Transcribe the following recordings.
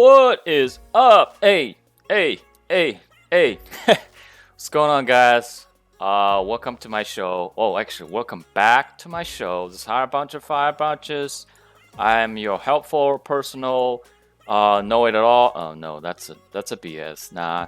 What is up? Hey. What's going on, guys? Welcome to my show. Oh, actually, welcome back to my show. This is Hire Bunch of Fire Bunches. I am your helpful, personal, know-it-all. Oh no, that's a BS. Nah,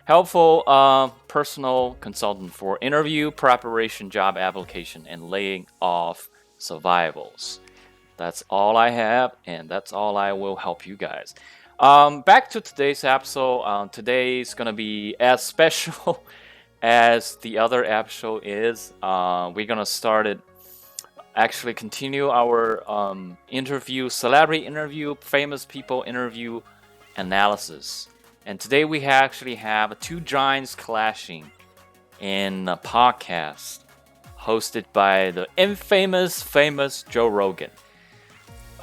helpful, personal consultant for interview preparation, job application, and laying off survivals. That's all I have, and that's all I will help you guys. Back to today's episode. Today's gonna be as special as the other episode is. We're gonna start it. Actually, continue our interview, celebrity interview, famous people interview analysis. And today we actually have two giants clashing in a podcast hosted by the famous Joe Rogan.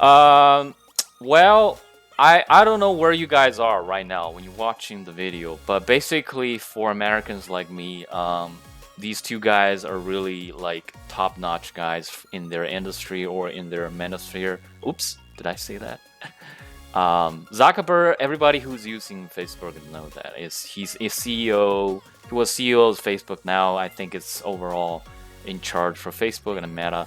Well, I don't know where you guys are right now when you're watching the video, but basically for Americans like me, these two guys are really like top-notch guys in their industry or in their manosphere. Oops, did I say that? Zuckerberg, everybody who's using Facebook know that he's a CEO. He was CEO of Facebook. Now I think it's overall in charge for Facebook and Meta.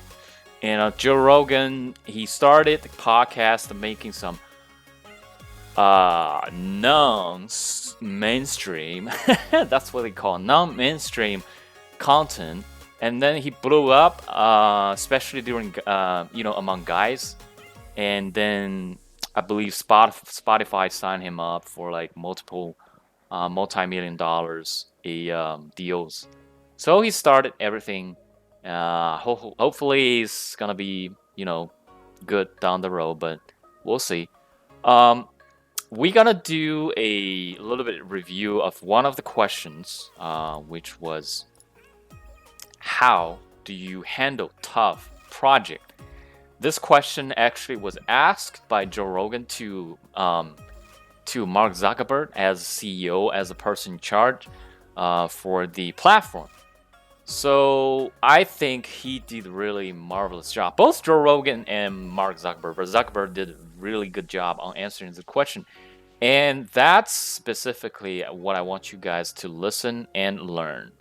And Joe Rogan, he started the podcast making some non-mainstream, that's what they call non-mainstream content. And then he blew up, especially during, among guys. And then I believe Spotify signed him up for like multiple multi-million dollars deals. So he started everything. Hopefully it's gonna be, good down the road, but we'll see. We're gonna do a little bit review of one of the questions, which was, how do you handle tough project? This question actually was asked by Joe Rogan to Mark Zuckerberg as CEO, as a person in charge for the platform. So I think he did a really marvelous job. Both Joe Rogan and Mark Zuckerberg, but Zuckerberg did a really good job on answering the question. And that's specifically what I want you guys to listen and learn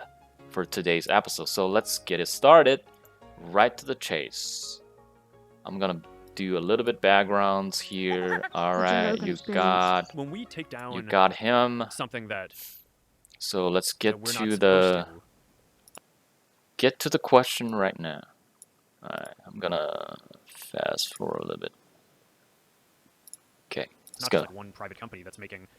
for today's episode. So let's get it started. Right to the chase. I'm gonna do a little bit backgrounds here. All right, you got when we take down him. something that. So let's get to the question right now. Alright, I'm gonna fast forward a little bit. Okay, let's go. Not just like one private company that's making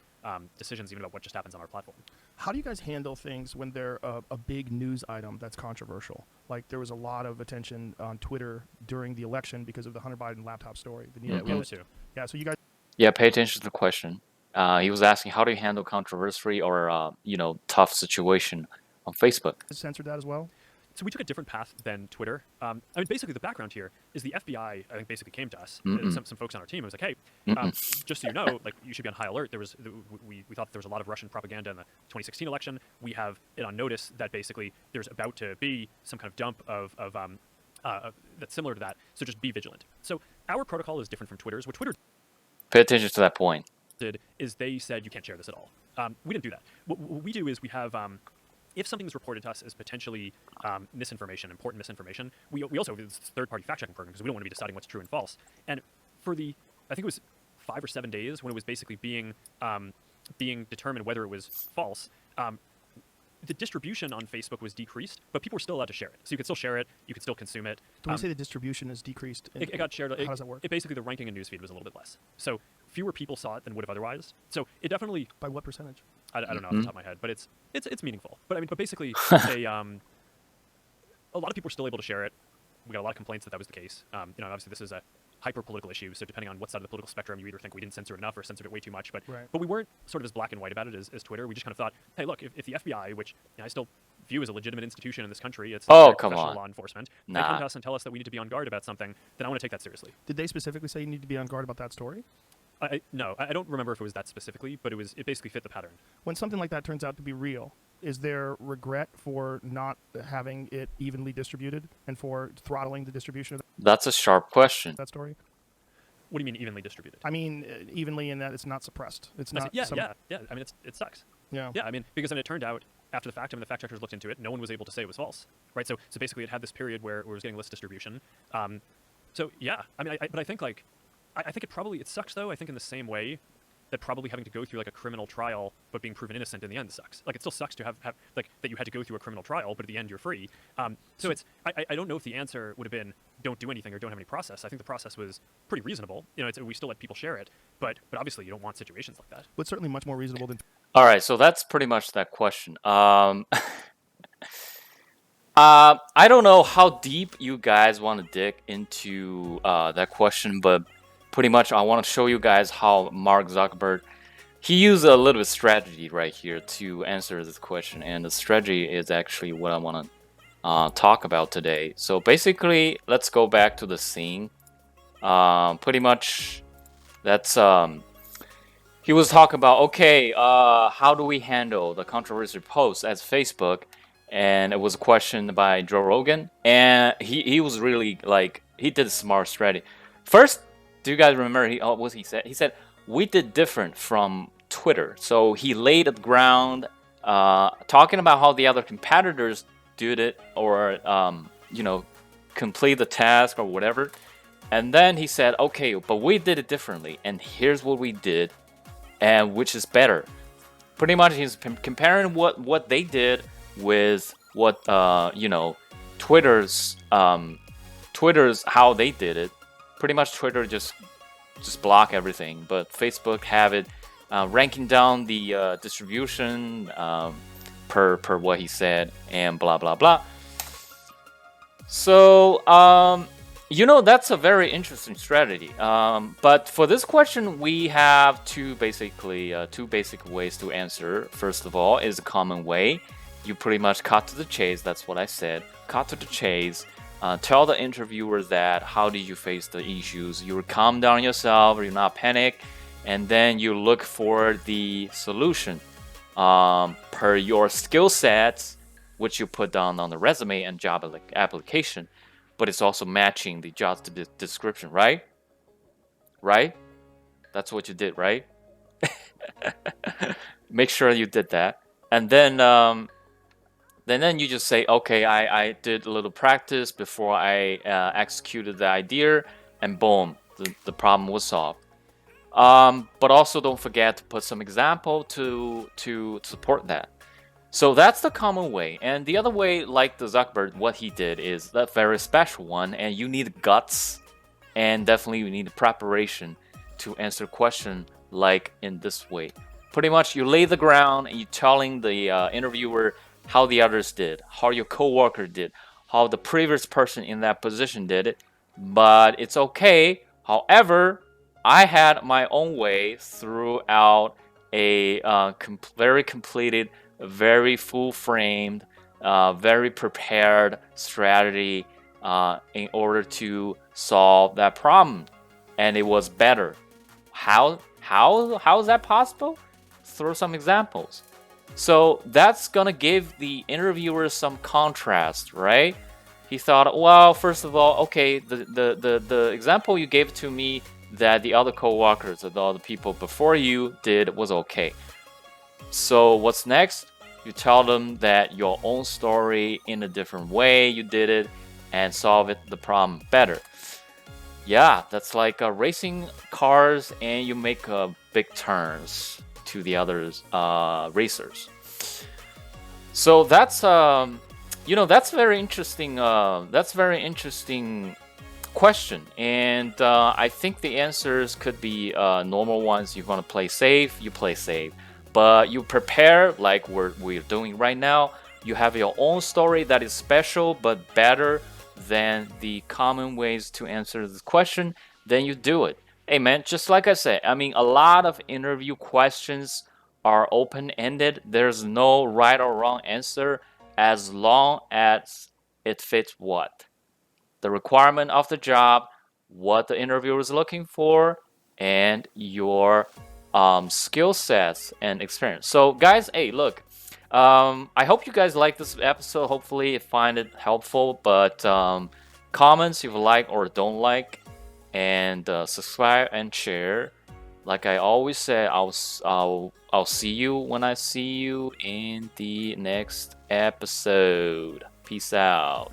decisions even about what just happens on our platform. How do you guys handle things when they're a big news item that's controversial? Like there was a lot of attention on Twitter during the election because of the Hunter Biden laptop story. Yeah, so you guys. Yeah, pay attention to the question. He was asking, how do you handle controversy or tough situation on Facebook? Censored that as well. So we took a different path than Twitter. Basically the background here is the FBI, I think, basically came to us, some folks on our team. It was like, hey, just so you know, like you should be on high alert. We thought there was a lot of Russian propaganda in the 2016 election. We have it on notice that basically there's about to be some kind of dump of that's similar to that. So just be vigilant. So our protocol is different from Twitter's. What Twitter pay attention to that point did is they said you can't share this at all. We didn't do that. What we do is we have. If something is reported to us as potentially misinformation, important misinformation, we also have this third-party fact-checking program because we don't want to be deciding what's true and false. And for I think it was 5 or 7 days when it was basically being determined whether it was false, the distribution on Facebook was decreased, but people were still allowed to share it. So you could still share it, you could still consume it. When you say the distribution is decreased, it got shared. How does that work? It basically, the ranking in newsfeed was a little bit less. So fewer people saw it than would have otherwise. So it definitely. By what percentage? I don't know off the top of my head, but it's meaningful. But basically, a lot of people were still able to share it. We got a lot of complaints that was the case. Obviously this is a hyper-political issue, so depending on what side of the political spectrum, you either think we didn't censor it enough or censored it way too much. But we weren't sort of as black and white about it as Twitter. We just kind of thought, hey, look, if the FBI, which I still view as a legitimate institution in this country, it's professional law enforcement, they come to us and tell us that we need to be on guard about something, then I want to take that seriously. Did they specifically say you need to be on guard about that story? No, I don't remember if it was that specifically, but it basically fit the pattern. When something like that turns out to be real, is there regret for not having it evenly distributed and for throttling the distribution of That's a sharp question. that story? What do you mean evenly distributed? I mean, evenly in that it's not suppressed. It's not. Yeah. I mean, it sucks. Yeah. Yeah, I mean, because then it turned out after the fact, I mean, the fact checkers looked into it. No one was able to say it was false, right? So basically, it had this period where it was getting list distribution. So yeah, I mean, but I think like, I think it sucks though. I think in the same way that probably having to go through like a criminal trial but being proven innocent in the end sucks. Like it still sucks to have like that you had to go through a criminal trial, but at the end you're free. So it's I don't know if the answer would have been don't do anything or don't have any process. I think the process was pretty reasonable. You know, we still let people share it, but obviously you don't want situations like that. But it's certainly much more reasonable than. All right, so that's pretty much that question. I don't know how deep you guys want to dig into that question, but pretty much I want to show you guys how Mark Zuckerberg, he used a little bit of strategy right here to answer this question, and the strategy is actually what I want to talk about today. So basically, let's go back to the scene. Pretty much, that's he was talking about, okay, how do we handle the controversial posts as Facebook? And it was a question by Joe Rogan, and he was really like, he did a smart strategy. First, do you guys remember what he said? He said, we did different from Twitter. So he laid the ground, talking about how the other competitors did it, or complete the task or whatever. And then he said, okay, but we did it differently, and here's what we did, and which is better. Pretty much he's comparing what they did with what Twitter's how they did it. Pretty much Twitter just block everything, but Facebook have it ranking down the distribution per what he said, and blah blah blah. So that's a very interesting strategy. But for this question, we have two basic ways to answer. First of all, is a common way. You pretty much cut to the chase. That's what I said. Cut to the chase. Tell the interviewer that how did you face the issues. You calm down yourself, or you're not panic, and then you look for the solution per your skill sets, which you put down on the resume and job application. But it's also matching the job description, right? Right? That's what you did, right? Make sure you did that, and then you just say, okay, I did a little practice before I executed the idea, and boom, the problem was solved. But also don't forget to put some example to support that. So that's the common way. And the other way, like the Zuckerberg, what he did is that very special one, and you need guts, and definitely you need preparation to answer question like in this way. Pretty much you lay the ground and you're telling the interviewer how the others did, how your coworker did, how the previous person in that position did it, but it's okay. However, I had my own way throughout a very completed, very full-framed, very prepared strategy in order to solve that problem, and it was better. How is that possible? Throw some examples. So that's gonna give the interviewer some contrast, right? He thought, well, first of all, okay, the example you gave to me that the other co-workers, the other people before you did was okay. So what's next? You tell them that your own story in a different way you did it and solve the problem better. Yeah, that's like racing cars, and you make big turns to the others racers. So that's that's very interesting. That's very interesting question, and I think the answers could be normal ones. You want to play safe, you play safe, but you prepare like we're doing right now. You have your own story that is special but better than the common ways to answer this question. Then you do it. Hey man, just like I said, I mean, a lot of interview questions are open-ended. There's no right or wrong answer as long as it fits what? The requirement of the job, what the interviewer is looking for, and your skill sets and experience. So guys, hey, look, I hope you guys like this episode. Hopefully you find it helpful, but comments if you like or don't like. and subscribe and share. Like I always say, I'll see you when I see you in the next episode. Peace out.